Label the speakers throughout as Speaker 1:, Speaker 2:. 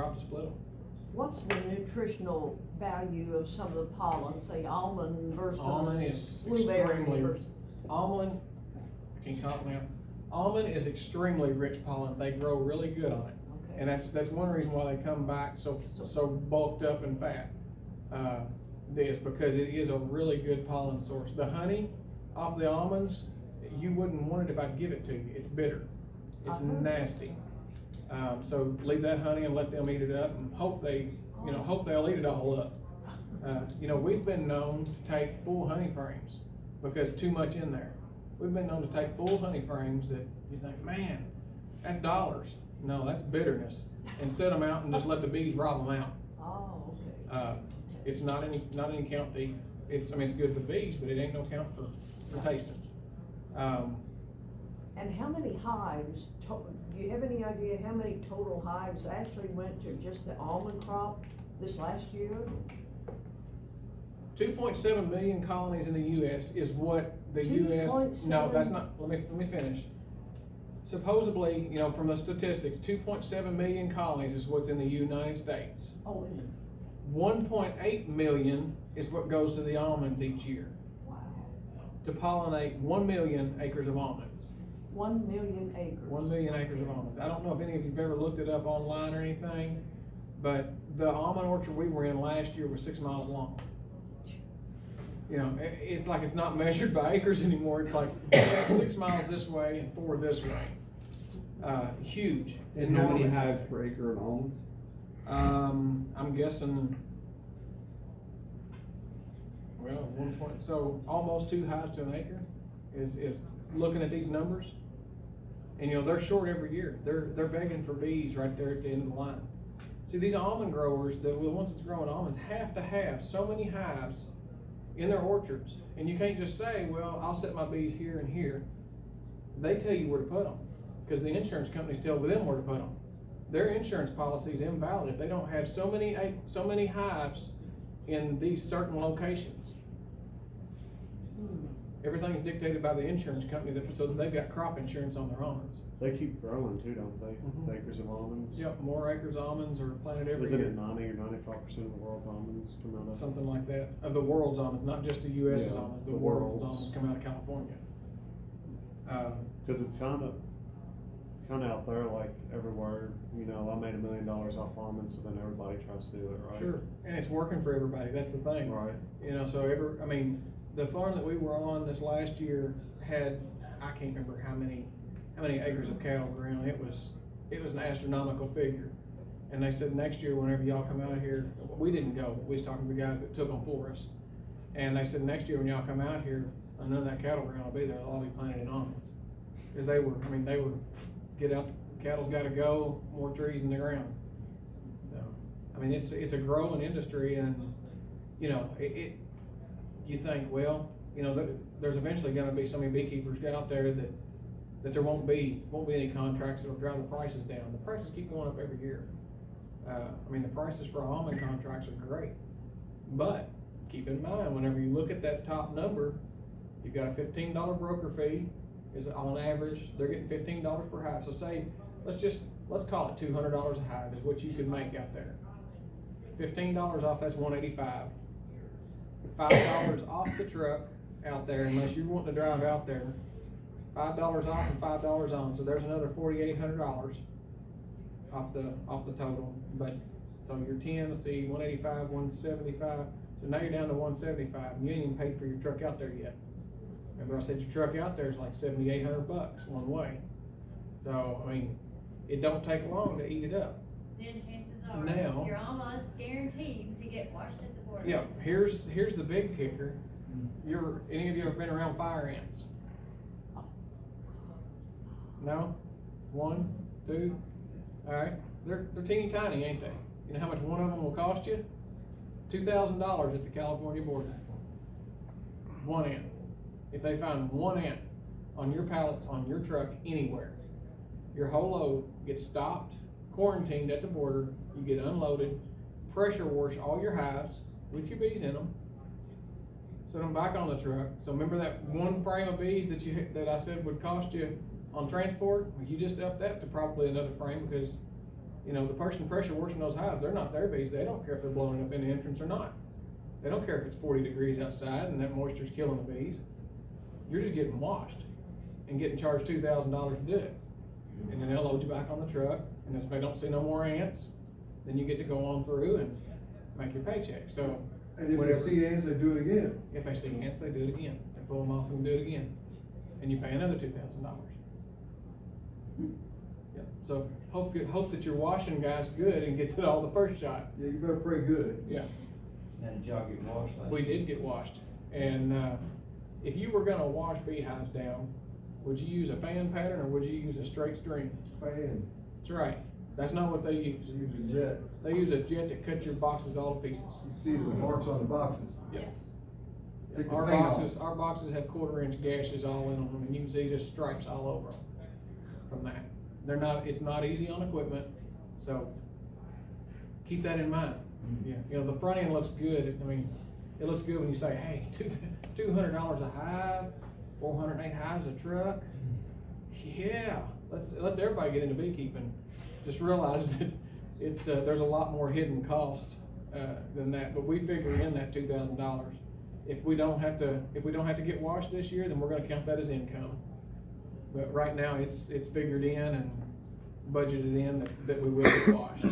Speaker 1: crop to split them.
Speaker 2: What's the nutritional value of some of the pollen, say almond versus
Speaker 1: Almond is
Speaker 2: blueberry
Speaker 1: extremely,
Speaker 2: versus?
Speaker 1: almond, I can't talk now. Almond is extremely rich pollen. They grow really good on it.
Speaker 2: Okay.
Speaker 1: And that's one reason why they come back so bulked up and fat. Is because it is a really good pollen source. The honey off the almonds, you wouldn't want it if I'd give it to you. It's bitter. It's nasty. So leave that honey and let them eat it up, and hope they'll eat it all up. We've been known to take full honey frames because too much in there. We've been known to take full honey frames that you think, man, that's dollars. No, that's bitterness. And set them out and just let the bees rob them out.
Speaker 2: Oh, okay.
Speaker 1: It's not any count to eat. It's good for the bees, but it ain't no count for tasting.
Speaker 2: And how many hives, do you have any idea how many total hives actually went to just the almond crop this last year?
Speaker 1: 2.7 million colonies in the U.S. is what the U.S. No, that's not. Let me finish. Supposedly, from the statistics, 2.7 million colonies is what's in the United States.
Speaker 2: Oh,
Speaker 1: 1.8 million is what goes to the almonds each year.
Speaker 2: wow.
Speaker 1: To pollinate 1 million acres of almonds.
Speaker 2: 1 million acres.
Speaker 1: 1 million acres of almonds. I don't know if any of you've ever looked it up online or anything, but the almond orchard we were in last year was 6 miles long. It's like it's not measured by acres anymore. It's like 6 miles this way and 4 this way. Huge.
Speaker 3: And how many hives per acre of almonds?
Speaker 1: I'm guessing, so almost 2 hives to an acre is looking at these numbers. And they're short every year. They're begging for bees right there at the end of the line. See, these almond growers, the ones that's growing almonds, have to have so many hives in their orchards. And you can't just say, well, I'll set my bees here and here. They tell you where to put them, because the insurance companies tell them where to put them. Their insurance policy is invalid if they don't have so many hives in these certain locations. Everything's dictated by the insurance company so that they've got crop insurance on their almonds.
Speaker 4: They keep growing too, don't they?
Speaker 1: Mm-hmm.
Speaker 4: Acres of almonds.
Speaker 1: Yep, more acres of almonds are planted every
Speaker 4: Isn't
Speaker 1: year.
Speaker 4: it 90 or 95% of the world's almonds come out of?
Speaker 1: Something like that. Of the world's almonds, not just the U.S.'s
Speaker 4: Yeah,
Speaker 1: almonds. The
Speaker 4: the
Speaker 1: world's
Speaker 4: world's.
Speaker 1: almonds come out of California.
Speaker 4: Because it's kind of out there like everywhere. I made $1 million off almonds, so then everybody tries to do it, right?
Speaker 1: Sure, and it's working for everybody. That's the thing.
Speaker 4: Right.
Speaker 1: The farm that we were on this last year had, I can't remember how many acres of cattle ground. It was an astronomical figure. And they said next year, whenever y'all come out here, we didn't go. We was talking to the guys that took them for us. And they said next year when y'all come out here, none of that cattle ground will be there. It'll all be planted in almonds. Because they were, get out, cattle's got to go, more trees in the ground. So, it's a growing industry, and you think, well, there's eventually going to be so many beekeepers out there that there won't be any contracts that'll drive the prices down. The prices keep going up every year. The prices for almond contracts are great, but keep in mind, whenever you look at that top number, you've got a $15 broker fee. Is on average they're getting $15 per hive. So say let's call it $200 a hive is what you could make out there. $15 off, that's $185. $5 off the truck out there, unless you want to drive out there. $5 off and $5 on, so there's another $4,800 off the total. But so you're 10. Let's see, 185, 175. So now you're down to 175, and you ain't even paid for your truck out there yet. Remember I said your truck out there is like $7,800 one way. So it don't take long to eat it up.
Speaker 5: Then chances are
Speaker 1: Now,
Speaker 5: you're almost guaranteed to get washed at the border.
Speaker 1: Yeah, here's the big kicker. Any of you ever been around fire ants? No? 1, 2? All right. They're teeny tiny, ain't they? You know how much one of them will cost you? $2,000 at the California border. One ant. If they find one ant on your pallets, on your truck, anywhere, your whole load gets stopped, quarantined at the border, you get unloaded, pressure wash all your hives with your bees in them, set them back on the truck. So remember that one frame of bees that I said would cost you on transport? Well, you just up that to probably another frame, because You know, the person pressure washing those hives, they're not their bees, they don't care if they're blowing up in the entrance or not. They don't care if it's 40 degrees outside and that moisture's killing the bees. You're just getting washed and getting charged $2,000 to do it. And then they'll load you back on the truck, and if they don't see no more ants, then you get to go on through and make your paycheck. So,
Speaker 6: And if
Speaker 1: whatever.
Speaker 6: they see ants, they do it again.
Speaker 1: If they see ants, they do it again. They pull them off and do it again. And you pay another $2,000. Yeah. So hope that your washing guy's good and gets it all the first shot.
Speaker 6: Yeah, you better pray good.
Speaker 1: Yeah.
Speaker 7: Now, did y'all get washed last
Speaker 1: We
Speaker 7: year?
Speaker 1: did get washed. And if you were gonna wash beehives down, would you use a fan pattern or would you use a straight stream?
Speaker 6: Fan,
Speaker 1: That's right. That's not what they use.
Speaker 6: you use a jet.
Speaker 1: They use a jet to cut your boxes all to pieces.
Speaker 6: You see the marks on the boxes.
Speaker 1: Yeah.
Speaker 6: Take the
Speaker 1: Our
Speaker 6: paint off.
Speaker 1: boxes have 1/4-inch gashes all in them, and you can see just stripes all over them from that. It's not easy on equipment, so keep that in mind. Yeah, you know, the front end looks good. I mean, it looks good when you say, hey, $200 a hive, 408 hives a truck. Yeah, let's everybody get into beekeeping. Just realize that it's there's a lot more hidden cost than that, but we figure in that $2,000. If we don't have to get washed this year, then we're gonna count that as income. But right now, it's figured in and budgeted in that we will get washed.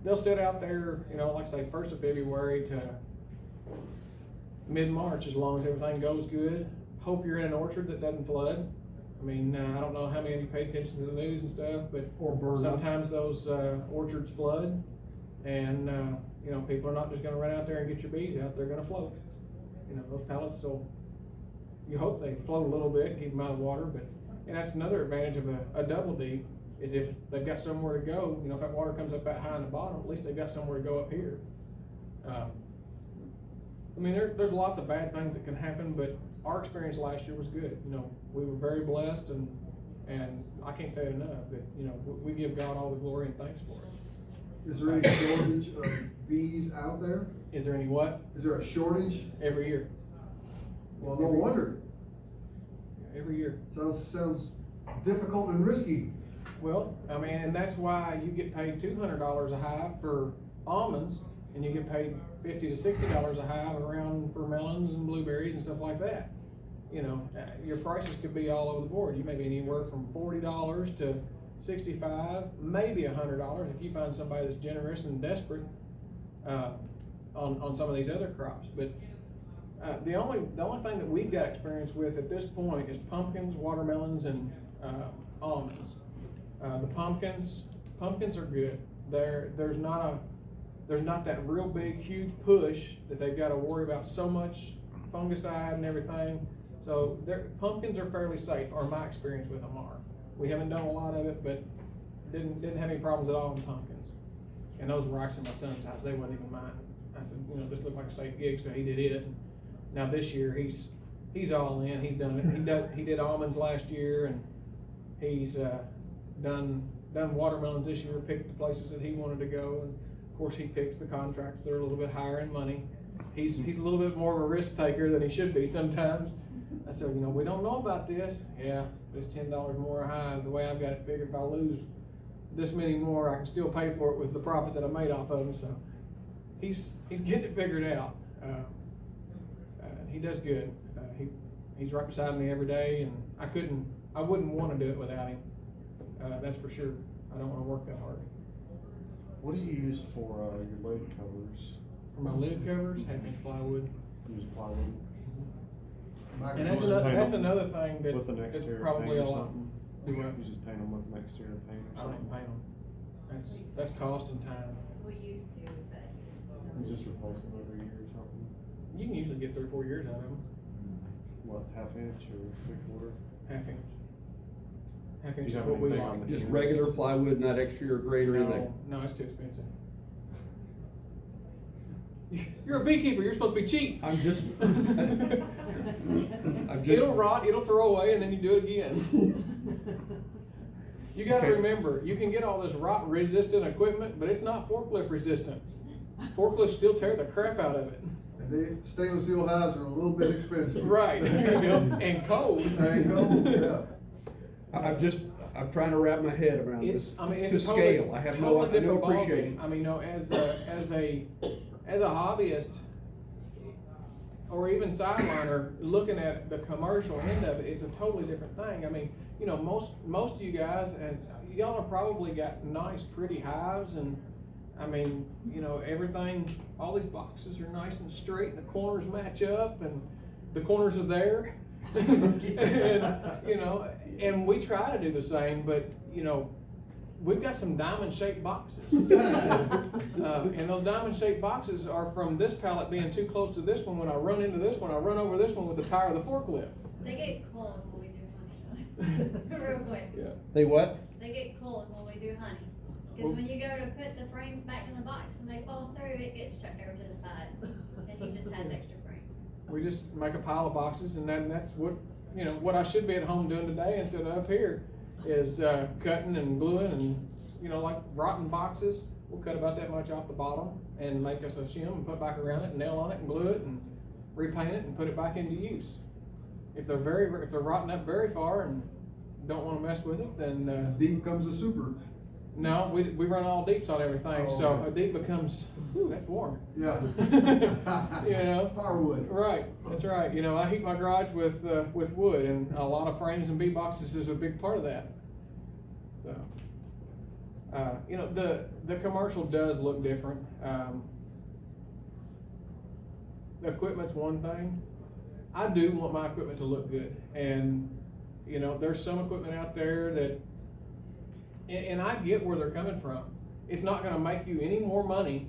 Speaker 1: They'll sit out there, you know, like I say, 1st of February to mid-March, as long as everything goes good. Hope you're in an orchard that doesn't flood. I mean, I don't know how many of you pay attention to the news and stuff, but
Speaker 6: Or burn up.
Speaker 1: sometimes those orchards flood, and you know, people are not just gonna run out there and get your bees out, they're gonna float. You know, those pellets will, you hope they float a little bit, keep them out of the water, but, and that's another advantage of a double deep, is if they've got somewhere to go, you know, if that water comes up that high in the bottom, at least they've got somewhere to go up here. I mean, there's lots of bad things that can happen, but our experience last year was good. You know, we were very blessed, and I can't say it enough, that, you know, we give God all the glory and thanks for it.
Speaker 6: Is there any shortage of bees out there?
Speaker 1: Is there any what?
Speaker 6: Is there a shortage?
Speaker 1: Every year.
Speaker 6: Well, no wonder.
Speaker 1: Every year.
Speaker 6: Sounds difficult and risky.
Speaker 1: Well, I mean, and that's why you get paid $200 a hive for almonds, and you get paid $50 to $60 a hive around for melons and blueberries and stuff like that. You know, your prices could be all over the board. You may be anywhere from $40 to $65, maybe $100 if you find somebody that's generous and desperate on some of these other crops. But the only thing that we've got experience with at this point is pumpkins, watermelons, and almonds. The pumpkins are good. There's not that real big, huge push that they've got to worry about so much fungicide and everything. So pumpkins are fairly safe, or my experience with them are. We haven't done a lot of it, but didn't have any problems at all with pumpkins. And those were actually my son's house. They wouldn't even mind. I said, you know, this looked like a safe gig, so he did it. Now this year he's all in. He's done it. He did almonds last year, and he's done watermelons this year. Picked the places that he wanted to go, and of course he picks the contracts that are a little bit higher in money. He's a little bit more of a risk taker than he should be sometimes. I said, you know, we don't know about this. Yeah, it's $10 more a hive. The way I've got it figured, if I lose this many more, I can still pay for it with the profit that I made off of them. So he's getting it figured out. He does good. He's right beside me every day, and I wouldn't want to do it without him. That's for sure. I don't want to work that hard.
Speaker 4: What do you use for your lid covers?
Speaker 1: For my lid covers, half-inch plywood.
Speaker 4: Use plywood
Speaker 1: And that's another thing
Speaker 4: with an
Speaker 1: that's
Speaker 4: exterior
Speaker 1: probably
Speaker 4: paint
Speaker 1: a
Speaker 4: or
Speaker 1: lot.
Speaker 4: something?
Speaker 1: Do what?
Speaker 4: You just paint them with an exterior paint
Speaker 1: I
Speaker 4: or
Speaker 1: don't even
Speaker 4: something?
Speaker 1: paint them. That's cost and time.
Speaker 5: We used to, but.
Speaker 4: You just replace them every year or something?
Speaker 1: You can usually get 3 or 4 years out of them.
Speaker 4: What, half inch or 3/4?
Speaker 1: Half-inch. Half-inch
Speaker 4: Do you
Speaker 1: is
Speaker 4: have
Speaker 1: what we
Speaker 4: anything on
Speaker 1: like.
Speaker 4: the
Speaker 3: Just regular plywood, not extra or grade or anything?
Speaker 1: No, it's too expensive. You're a beekeeper, you're supposed to be cheap.
Speaker 3: I'm just.
Speaker 1: It'll rot, it'll throw away, and then you do it again. You gotta
Speaker 3: Okay.
Speaker 1: remember, you can get all this rot resistant equipment, but it's not forklift resistant. Forklifts still tear the crap out of it.
Speaker 6: And the stainless steel hives are a little bit expensive.
Speaker 1: Right, and cold.
Speaker 6: And cold, yeah.
Speaker 3: I'm trying to wrap my head around this,
Speaker 1: It's, I mean,
Speaker 3: to
Speaker 1: it's a totally,
Speaker 3: scale, I have
Speaker 1: totally
Speaker 3: no
Speaker 1: different
Speaker 3: appreciation.
Speaker 1: ballgame. I mean, you know, as a hobbyist, or even sideliner, looking at the commercial end of it, it's a totally different thing. I mean, you know, most of you guys, and y'all have probably got nice, pretty hives, and I mean, you know, everything, all these boxes are nice and straight, and the corners match up, and the corners are there. And, you know, and we try to do the same, but, you know, we've got some diamond-shaped boxes. And those diamond-shaped boxes are from this pallet being too close to this one. When I run into this one, I run over this one with the tire of the forklift.
Speaker 5: They get cold when we do honey. Real quick.
Speaker 1: Yeah.
Speaker 3: They what?
Speaker 5: They get cold when we do honey. Cause when you go to put the frames back in the box and they fall through, it gets chucked over to the side. And he just has extra frames.
Speaker 1: We just make a pile of boxes, and then that's what, you know, what I should be at home doing today instead of up here is cutting and gluing, and, you know, like rotten boxes, we'll cut about that much off the bottom and make us a shim and put back around it and nail on it and glue it and repaint it and put it back into use. If they're rotten up very far and don't wanna mess with it, then,
Speaker 6: Deep comes the super.
Speaker 1: no, we run all deeps on everything,
Speaker 6: Oh,
Speaker 1: so
Speaker 6: okay.
Speaker 1: a deep becomes, whew, that's warm.
Speaker 6: Yeah.
Speaker 1: You know?
Speaker 6: Firewood.
Speaker 1: Right, that's right. You know, I heat my garage with wood, and a lot of frames and bee boxes is a big part of that. So, you know, the commercial does look different. The equipment's one thing. I do want my equipment to look good, and, you know, there's some equipment out there that, and I get where they're coming from. It's not gonna make you any more money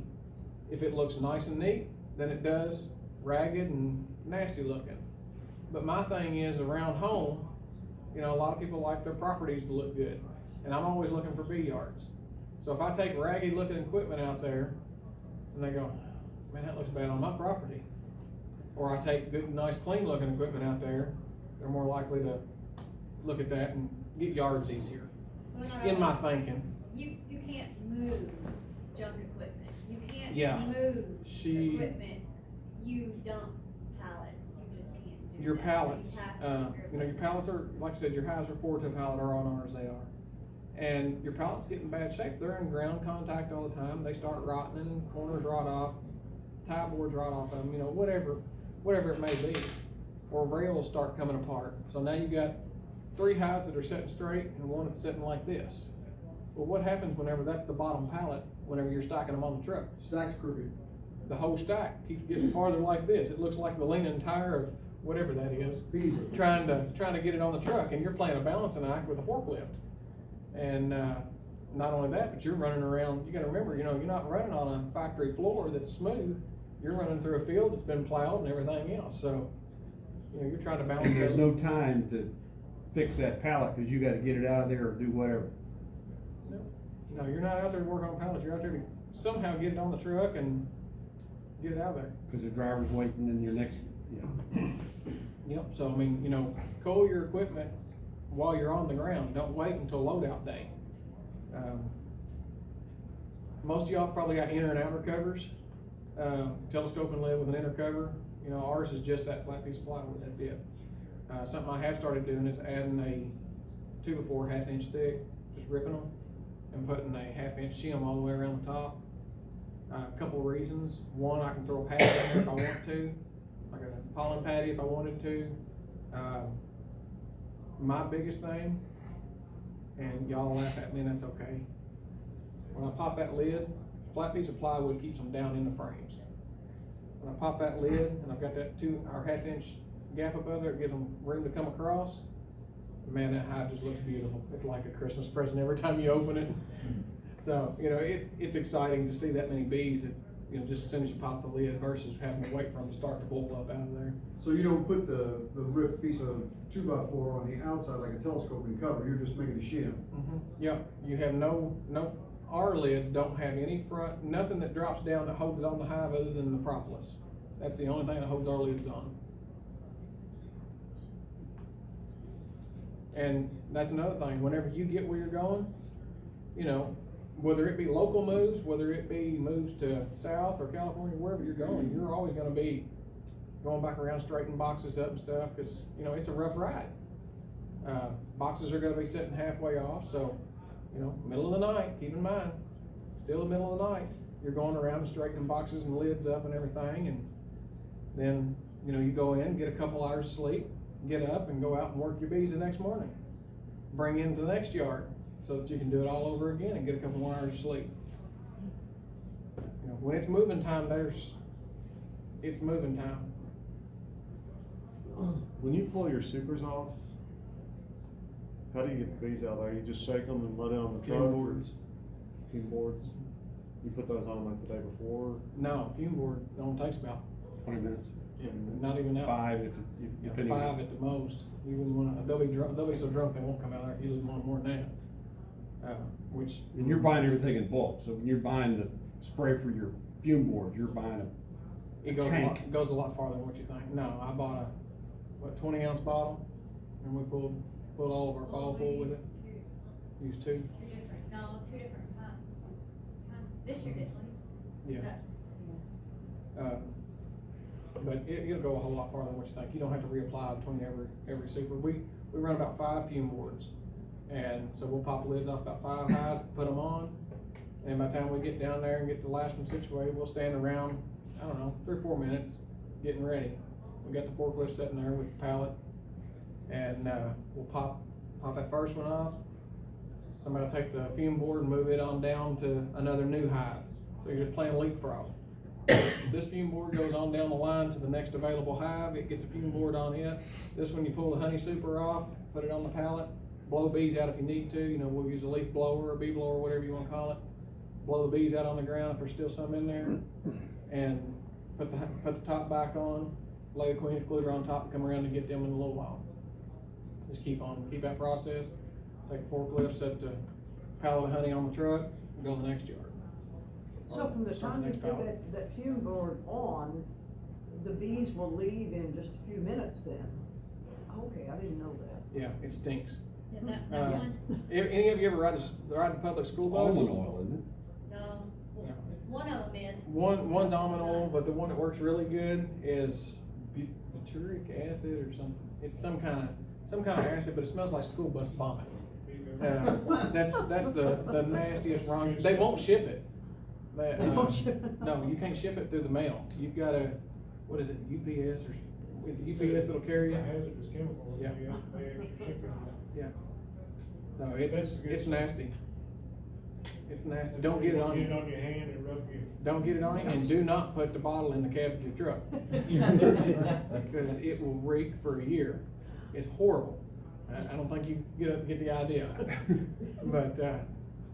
Speaker 1: if it looks nice and neat than it does ragged and nasty looking. But my thing is, around home, you know, a lot of people like their properties to look good, and I'm always looking for bee yards. So if I take ragged looking equipment out there, and they go, man, that looks bad on my property, or I take good, nice, clean looking equipment out there, they're more likely to look at that and get yards easier,
Speaker 5: Well, not
Speaker 1: in
Speaker 5: only-
Speaker 1: my thinking.
Speaker 5: You can't move junk equipment. You can't
Speaker 1: Yeah.
Speaker 5: move
Speaker 1: She-
Speaker 5: equipment. You dump pallets. You just can't do
Speaker 1: Your
Speaker 5: that.
Speaker 1: pallets,
Speaker 5: So you have to keep
Speaker 1: you know, your pallets are, like I said, your hives are 4 to a pallet, or on ours they are. And your pallets get in bad shape, they're in ground contact all the time, they start rotting and corners rot off, tie boards rot off of them, you know, whatever it may be. Or rails start coming apart, so now you got 3 hives that are sitting straight and one that's sitting like this. Well, what happens whenever that's the bottom pallet, whenever you're stacking them on the truck?
Speaker 6: Stack's crooked.
Speaker 1: The whole stack keeps getting farther like this, it looks like the leaning tire of whatever that is,
Speaker 6: Beaver.
Speaker 1: trying to get it on the truck, and you're playing a balancing act with a forklift. And, not only that, but you're running around, you gotta remember, you know, you're not running on a factory floor that's smooth, you're running through a field that's been plowed and everything else, so, you know, you're trying to balance
Speaker 3: And there's
Speaker 1: those.
Speaker 3: no time to fix that pallet, cause you gotta get it out of there or do whatever.
Speaker 1: No, you're not out there to work on pallets, you're out there to somehow get it on the truck and get it out of there.
Speaker 3: Cause the driver's waiting in your next, you know.
Speaker 1: Yep, so I mean, you know, coil your equipment while you're on the ground, don't wait until loadout day. Most of y'all probably got inner and outer covers, telescope and lid with an inner cover, you know, ours is just that flat piece of plywood, that's it. Something I have started doing is adding a 2x4 1/2 inch thick, just ripping them and putting a 1/2 inch shim all the way around the top. A couple of reasons, one, I can throw a patty in there if I want to, like a pollen patty if I wanted to. My biggest thing, and y'all laugh at me and that's okay, when I pop that lid, flat piece of plywood keeps them down in the frames. When I pop that lid and I've got that 1/2 inch gap above there, it gives them room to come across, man, that hive just looks beautiful. It's like a Christmas present every time you open it. So, you know, it's exciting to see that many bees that, you know, just as soon as you pop the lid versus having to wait for them to start to blow up out of there.
Speaker 6: So you don't put the ripped piece of 2x4 on the outside like a telescoping cover, you're just making a shim.
Speaker 1: Yep, you have no, our lids don't have any front, nothing that drops down that holds it on the hive other than the propolis. That's the only thing that holds our lids on. And that's another thing, whenever you get where you're going, you know, whether it be local moves, whether it be moves to South or California, wherever you're going, you're always gonna be going back around straightening boxes up and stuff, cause, you know, it's a rough ride. Boxes are gonna be sitting halfway off, so, you know, middle of the night, keep in mind, still the middle of the night, you're going around and straightening boxes and lids up and everything, and then, you know, you go in, get a couple hours sleep, get up and go out and work your bees the next morning. Bring into the next yard, so that you can do it all over again and get a couple more hours of sleep. You know, when it's moving time, it's moving time.
Speaker 4: When you pull your supers off, how do you get the bees out there? You just shake them and let it on the truck?
Speaker 1: Fume boards.
Speaker 4: Fume boards? You put those on like the day before?
Speaker 1: No, fume board only takes about,
Speaker 3: 20 minutes.
Speaker 1: not even that.
Speaker 3: 5 if it's,
Speaker 1: Yeah,
Speaker 3: depending.
Speaker 1: 5 at the most. You wouldn't wanna, they'll be so drunk they won't come out there if you lose one more than that. Which.
Speaker 3: And you're buying everything in bulk, so when you're buying the spray for your fume board, you're buying a
Speaker 1: It goes
Speaker 3: tank.
Speaker 1: goes a lot farther than what you think. No, I bought a 20-ounce bottle, and we pulled all of our fall pool with it. Used two.
Speaker 5: Two different kinds. This year, didn't we?
Speaker 1: Yeah.
Speaker 5: That-
Speaker 1: But it'll go a whole lot farther than what you think. You don't have to reapply between every super. We run about 5 fume boards, and so we'll pop the lids off about 5 highs, put them on, and by the time we get down there and get the last one situated, we'll stand around, I don't know, 3 or 4 minutes, getting ready. We got the forklift sitting there with the pallet, and we'll pop that first one off. Somebody will take the fume board and move it on down to another new hive. So you're just playing leapfrog. This fume board goes on down the line to the next available hive, it gets a fume board on it. This one you pull the honey super off, put it on the pallet, blow bees out if you need to, you know, we'll use a leaf blower or bee blower, whatever you wanna call it. Blow the bees out on the ground if there's still some in there, and put the top back on, lay the queen excluder on top and come around and get them in a little while. Just keep that process, take a forklift, set the pallet of honey on the truck, and go to the next yard.
Speaker 2: So from the
Speaker 1: Start
Speaker 2: time you
Speaker 1: next
Speaker 2: put
Speaker 1: pallet.
Speaker 2: that fume board on, the bees will leave in just a few minutes then? Okay, I didn't know that.
Speaker 1: Yeah, it stinks.
Speaker 5: Yeah, that one's,
Speaker 1: Any of you ever ride a public school bus?
Speaker 3: Almond oil, isn't it?
Speaker 5: no,
Speaker 1: No.
Speaker 5: one of them is.
Speaker 1: One's almond oil, but the one that works really good is butyric acid or something. It's some kind of acid, but it smells like school bus vomit. That's the nastiest wrong. They won't ship it.
Speaker 2: They won't ship it?
Speaker 1: No, you can't ship it through the mail. You've got to, what is it, UPS or, is it UPS that'll carry
Speaker 8: It's a
Speaker 1: it?
Speaker 8: hazardous chemical.
Speaker 1: Yeah.
Speaker 8: You have to pay extra shipping.
Speaker 1: Yeah. No,
Speaker 8: That's a good
Speaker 1: it's
Speaker 8: stuff.
Speaker 1: nasty. It's nasty. Don't get it on
Speaker 8: Get it
Speaker 1: you.
Speaker 8: on your hand and rub your.
Speaker 1: Don't get it on you, and do not put the bottle in the cab of your truck. Because it will reek for a year. It's horrible. I don't think you get the idea. But,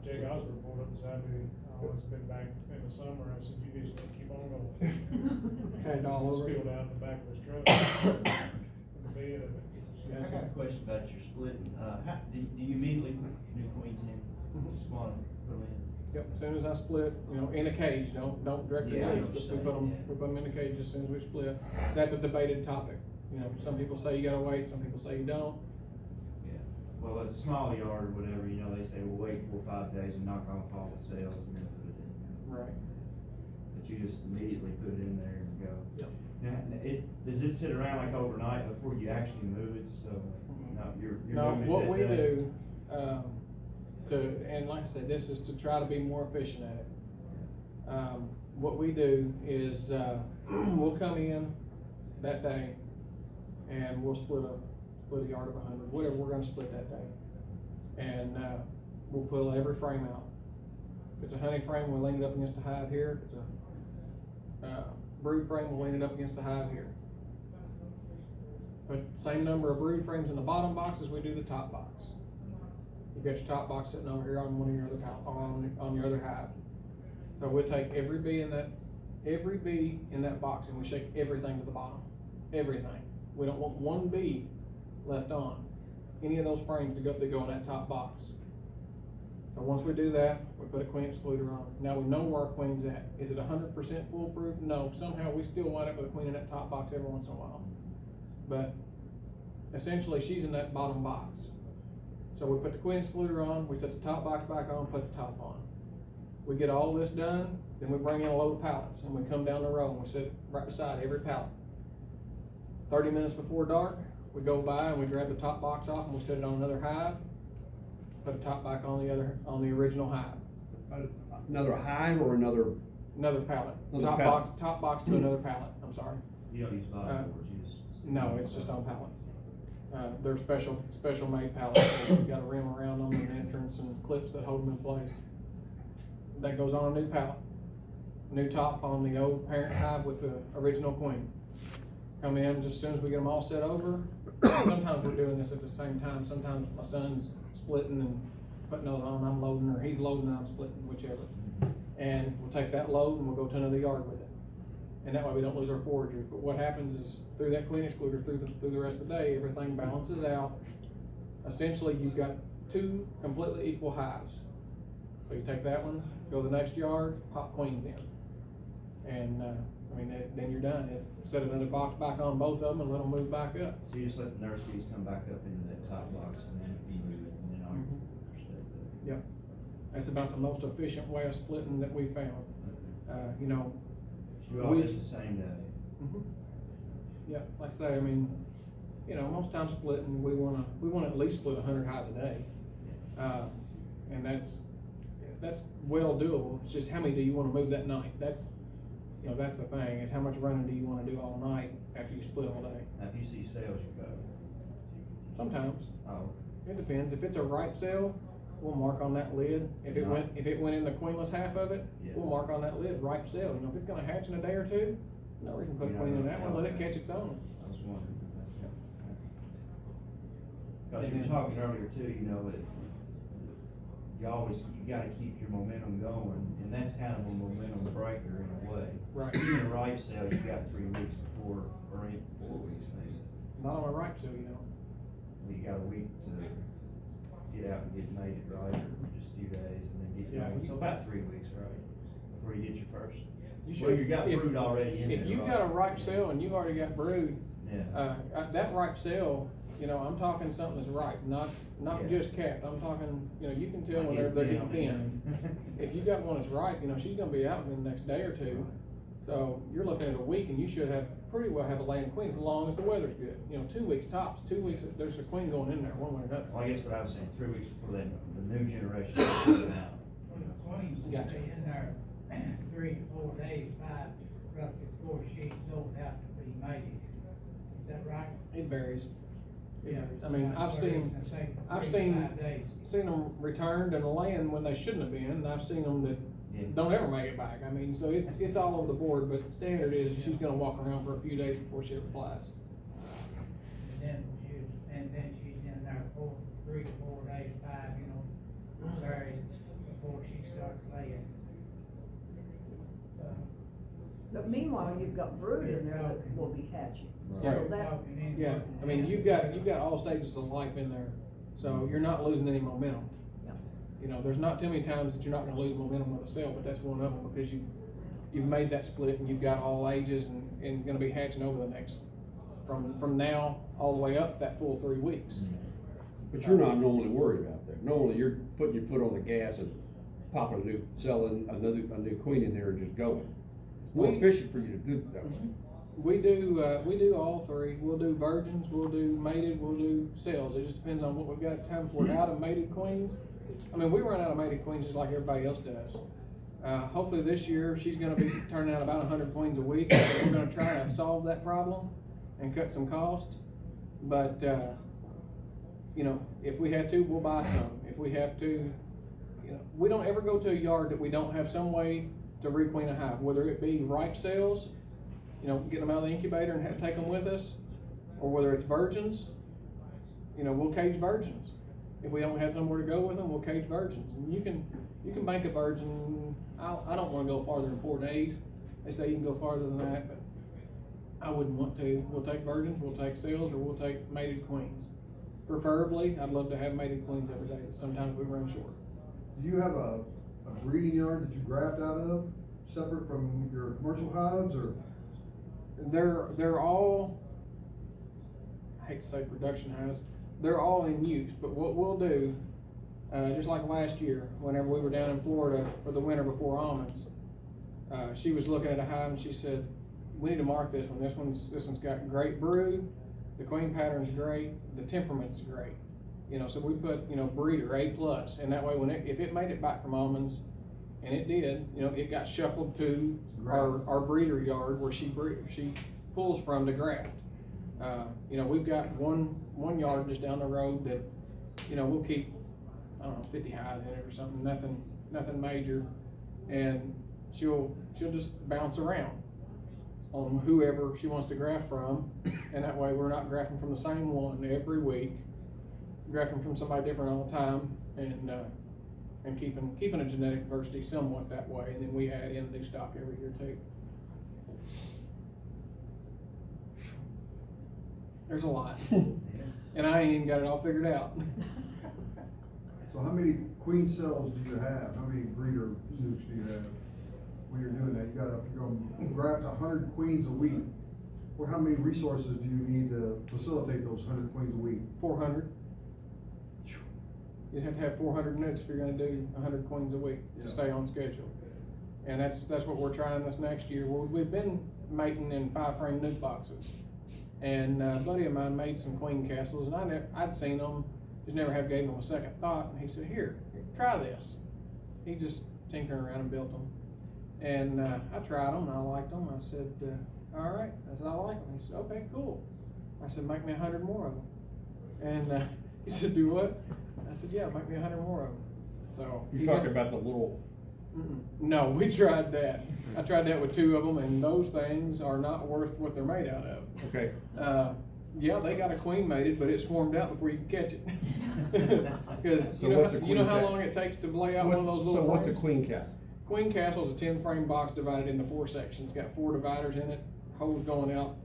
Speaker 8: Jake Osborne pulled up beside me, it's been back in the summer, I said, you just keep on going.
Speaker 1: Had it all over.
Speaker 8: Spilled out in the back of his truck, in the bed of it.
Speaker 7: I got a question about your splitting. Do you immediately put new queens in?
Speaker 1: Mhm.
Speaker 7: Just want to put them in?
Speaker 1: Yep, as soon as I split, in a cage, don't directly
Speaker 7: Yeah, I know
Speaker 1: release,
Speaker 7: what
Speaker 1: but
Speaker 7: you're saying, yeah.
Speaker 1: we put them in a cage as soon as we split. That's a debated topic. Some people say you gotta wait, some people say you don't.
Speaker 7: Yeah. Well, it's a small yard or whatever, they say, well, wait 4 or 5 days and knock off all the cells and then put it in.
Speaker 1: Right.
Speaker 7: But you just immediately put it in there and go.
Speaker 1: Yep.
Speaker 7: Now, does it sit around like overnight before you actually move it, so, no, you're
Speaker 1: No,
Speaker 7: moving it
Speaker 1: what
Speaker 7: that
Speaker 1: we
Speaker 7: day?
Speaker 1: do, and like I said, this is to try to be more efficient at it. What we do is, we'll come in that day and we'll split a yard of 100, whatever we're gonna split that day. And, we'll pull every frame out. If it's a honey frame, we'll lean it up against the hive here. If it's a, brood frame, we'll lean it up against the hive here. Put same number of brood frames in the bottom box as we do the top box. You've got your top box sitting over here on one of your other on your other hive. So we'll take every bee in that box and we shake everything to the bottom. Everything. We don't want one bee left on any of those frames that go in that top box. So once we do that, we put a queen excluder on. Now we know where our queen's at. Is it 100% foolproof? No. Somehow we still wind up with a queen in that top box every once in a while. But essentially she's in that bottom box. So we put the queen excluder on, we set the top box back on, put the top on. We get all this done, then we bring in a load of pallets and we come down the row and we sit right beside every pallet. 30 minutes before dark, We go by and we grab the top box off and we set it on another hive, put a top back on the original hive.
Speaker 3: Another hive or another?
Speaker 1: Another pallet.
Speaker 3: Another pallet.
Speaker 1: Top box to another pallet, I'm sorry.
Speaker 7: You don't use bottom boards, you just.
Speaker 1: No, it's just on pallets. They're special made pallets. They've got a rim around them and entrance and clips that hold them in place. That goes on a new pallet. New top on the old parent hive with the original queen. Come in just as soon as we get them all set over. Sometimes we're doing this at the same time. Sometimes my son's splitting and putting those on, I'm loading, or he's loading and I'm splitting, whichever. And we'll take that load and we'll go to another yard with it. And that way we don't lose our foragers. But what happens is through that queen excluder, through the rest of the day, everything balances out. Essentially, you've got two completely equal hives. So you take that one, go to the next yard, pop queens in. And, then you're done. Set another box back on both of them and let them move back up.
Speaker 7: So you just let the nurse bees come back up into that top box and then you move it and then all your
Speaker 1: Yep. That's about the most efficient way of splitting that we found. You know.
Speaker 7: You all use the same day.
Speaker 1: Yeah, like I say, most times splitting, we wanna at least split 100 hives a day. And that's well doable. It's just how many do you wanna move that night? That's the thing, is how much running do you wanna do all night after you split all day?
Speaker 7: Now, if you see sales, you go.
Speaker 1: Sometimes.
Speaker 7: Oh.
Speaker 1: It depends. If it's a ripe sale, we'll mark on that lid. If it went in the queenless half of it,
Speaker 7: Yeah.
Speaker 1: we'll mark on that lid, ripe sale. If it's gonna hatch in a day or two, no reason to put a queen in that one, let it catch its own.
Speaker 7: I was wondering. Cause you were talking earlier too, that you gotta keep your momentum going, and that's kind of a momentum breaker in a way.
Speaker 1: Right.
Speaker 7: Even a ripe sale, you got 3 weeks before, or even 4 weeks maybe.
Speaker 1: Not on a ripe sale,
Speaker 7: Well, you got a week to get out and get mated, right, or just a few days, and then get
Speaker 1: Yeah.
Speaker 7: mated, so about 3 weeks, right, before you get your first.
Speaker 1: You
Speaker 7: Well, you got brood already in there,
Speaker 1: If you
Speaker 7: right?
Speaker 1: got a ripe sale and you already got brood,
Speaker 7: Yeah.
Speaker 1: that ripe sale, I'm talking something that's ripe, not
Speaker 7: Yeah.
Speaker 1: just capped. I'm talking, you can tell
Speaker 7: I
Speaker 1: when
Speaker 7: get
Speaker 1: they're
Speaker 7: thin
Speaker 1: getting
Speaker 7: on
Speaker 1: thin.
Speaker 7: it.
Speaker 1: If you got one that's ripe, she's gonna be out in the next day or two. So you're looking at a week and you should pretty well have a laying queen as long as the weather's good. 2 weeks tops, 2 weeks, there's a queen going in there, one way or another.
Speaker 7: Well, I guess what I was saying, 3 weeks before that, the new generation is coming out.
Speaker 9: Well, the queens will
Speaker 1: Gotcha.
Speaker 9: stay in there 3 to 4 days, roughly 4 sheets old after being mated. Is that right?
Speaker 1: It varies. It
Speaker 9: Yeah.
Speaker 1: varies. I've seen, I've
Speaker 9: 3 to
Speaker 1: seen,
Speaker 9: 5 days.
Speaker 1: seen them returned and laying when they shouldn't have been, and I've seen them that
Speaker 7: Yeah.
Speaker 1: don't ever make it back. So it's all over the board, but the standard is she's gonna walk around for a few days before she ever flies.
Speaker 9: And then she's in there 3 to 4 days, 5, varies before she starts laying.
Speaker 2: But meanwhile, you've got brood in there that will be hatching.
Speaker 1: Right.
Speaker 2: So that,
Speaker 1: Yeah, you've got all stages of life in there, so you're not losing any momentum. There's not too many times that you're not gonna lose momentum with a cell, but that's one of them, because you've made that split and you've got all ages and gonna be hatching over the next, from now all the way up that full 3 weeks.
Speaker 3: But you're not normally worried about that. Normally, you're putting your foot on the gas and popping a new queen in there and just going. It's more efficient for you to do it that way.
Speaker 1: We do all three. We'll do virgins, we'll do mated, we'll do cells. It just depends on what we've got at time. If we're out of mated queens, we run out of mated queens just like everybody else does. Hopefully this year, she's gonna be turning out about 100 queens a week. We're gonna try to solve that problem and cut some cost. But, if we have to, we'll buy some. If we have to, we don't ever go to a yard that we don't have some way to requeen a hive, whether it be ripe cells, getting them out of the incubator and take them with us, or whether it's virgins, we'll cage virgins. If we don't have somewhere to go with them, we'll cage virgins. And you can bank a virgin. I don't want to go farther than 4 days. They say you can go farther than that, but I wouldn't want to. We'll take virgins, we'll take cells, or we'll take mated queens. Preferably, I'd love to have mated queens every day, but sometimes we run short.
Speaker 6: Do you have a breeding yard that you graft out of, separate from your commercial hives, or?
Speaker 1: They're all, I hate to say production hives, they're all in use, but what we'll do, just like last year, whenever we were down in Florida for the winter before almonds, she was looking at a hive and she said, we need to mark this one. This one's got great brood. the queen pattern's great, the temperament's great. You know, so we put, you know, breeder A+, and that way when if it made it back from almonds, and it did, you know, it got shuffled to our breeder yard where she pulls from to graft. You know, we've got one yard just down the road that, you know, we'll keep, I don't know, 50 hives in it or something, nothing major, and she'll just bounce around on whoever she wants to graft from, and that way we're not grafting from the same one every week, grafting from somebody different all the time, and keeping a genetic diversity somewhat that way, and then we add in new stock every year too. There's a lot, and I ain't even got it all figured out.
Speaker 6: So how many queen cells do you have? How many breeder nukes do you have when you're doing that? You're gonna graft 100 queens a week. Well, how many resources do you need to facilitate those 100 queens a week?
Speaker 1: 400. You'd have to have 400 nukes if you're gonna do 100 queens a week to stay on schedule. And that's what we're trying this next year. We've been mating in 5-frame nuke boxes. And a buddy of mine made some queen castles, and I'd seen them, just never have gave them a second thought, and he said, here, try this. He just tinkering around and built them. And I tried them, and I liked them. I said, all right. I said, I like them. He said, okay, cool. I said, make me 100 more of them. And he said, do what? I said, yeah, make me 100 more of them. So
Speaker 3: You're talking about the little...
Speaker 1: No, we tried that. I tried that with 2 of them, and those things are not worth what they're made out of.
Speaker 3: Okay.
Speaker 1: Yeah, they got a queen mated, but it swarmed out before you can catch it. Because
Speaker 3: So
Speaker 1: you know how long it takes to lay out one of those little
Speaker 3: So what's a
Speaker 1: frames?
Speaker 3: queen castle?
Speaker 1: Queen castle is a 10-frame box divided into 4 sections. It's got 4 dividers in it, holes going out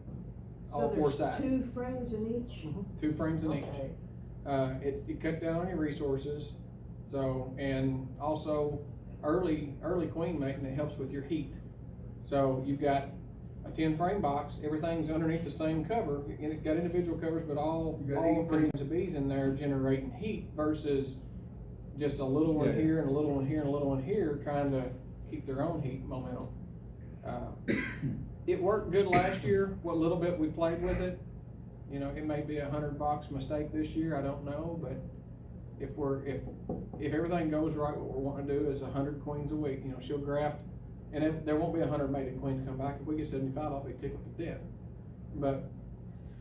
Speaker 1: all 4 sides.
Speaker 2: So there's 2 frames in each?
Speaker 1: 2 frames in
Speaker 2: Okay.
Speaker 1: each. It cuts down on your resources. So, and also early queen mating, it helps with your heat. So you've got a 10-frame box, everything's underneath the same cover, and it's got individual covers, but all frames of bees in there generating heat versus just a little one here and a little one here and a little one here trying to keep their own heat momentum. It worked good last year, what little bit we played with it. You know, it may be a 100-box mistake this year, I don't know, but if everything goes right, what we're wanting to do is 100 queens a week. You know, she'll graft, and there won't be 100 mated queens come back. If we get 75, I'll be tickled to death. But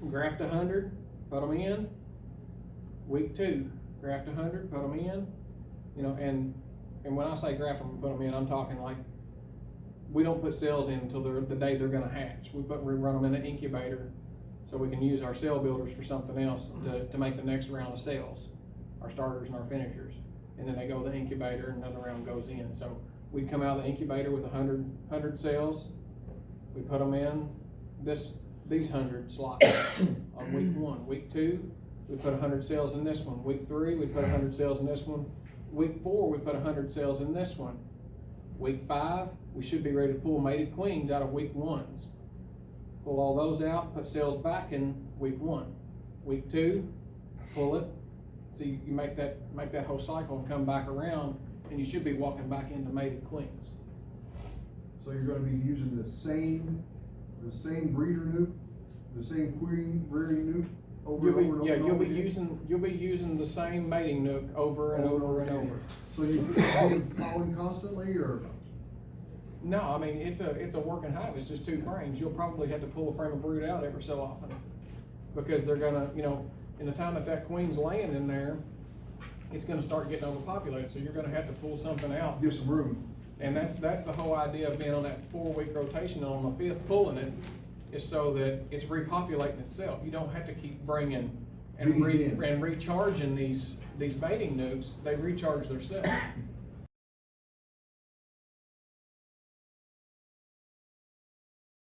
Speaker 1: graft 100, put them in. Week 2, graft 100, put them in. You know, and when I say graft them and put them in, I'm talking like we don't put cells in until the day they're going to hatch. We run them in an incubator so we can use our cell builders for something else to make the next round of cells, our starters and our finishers. And then they go to the incubator and another round goes in. So we'd come out of the incubator with 100 cells. We put them in these 100 slots on week 1. Week 2, we put 100 cells in this one. Week 3, we put 100 cells in this one. Week 4, we put 100 cells in this one. Week 5, we should be ready to pull mated queens out of week 1s. Pull all those out, put cells back in week 1. Week 2, pull it. So you make that whole cycle and come back around, and you should be walking back into mated queens.
Speaker 6: So you're gonna be using the same breeder nuke, the same queen breeding nuke over and over and over?
Speaker 1: You'll be using the same mating nuke over and over and over.
Speaker 6: So you pollen constantly, or?
Speaker 1: No, I mean, it's a working hive. It's just 2 frames. You'll probably have to pull a frame of brood out every so often, because they're gonna, you know, in the time that queen's laying in there, it's gonna start getting overpopulated. So you're gonna have to pull something out.
Speaker 6: Give some room.
Speaker 1: And that's the whole idea of being on that 4-week rotation, and on the 5th pulling it, is so that it's repopulating itself. You don't have to keep bringing and recharging these mating nukes. They recharge themselves.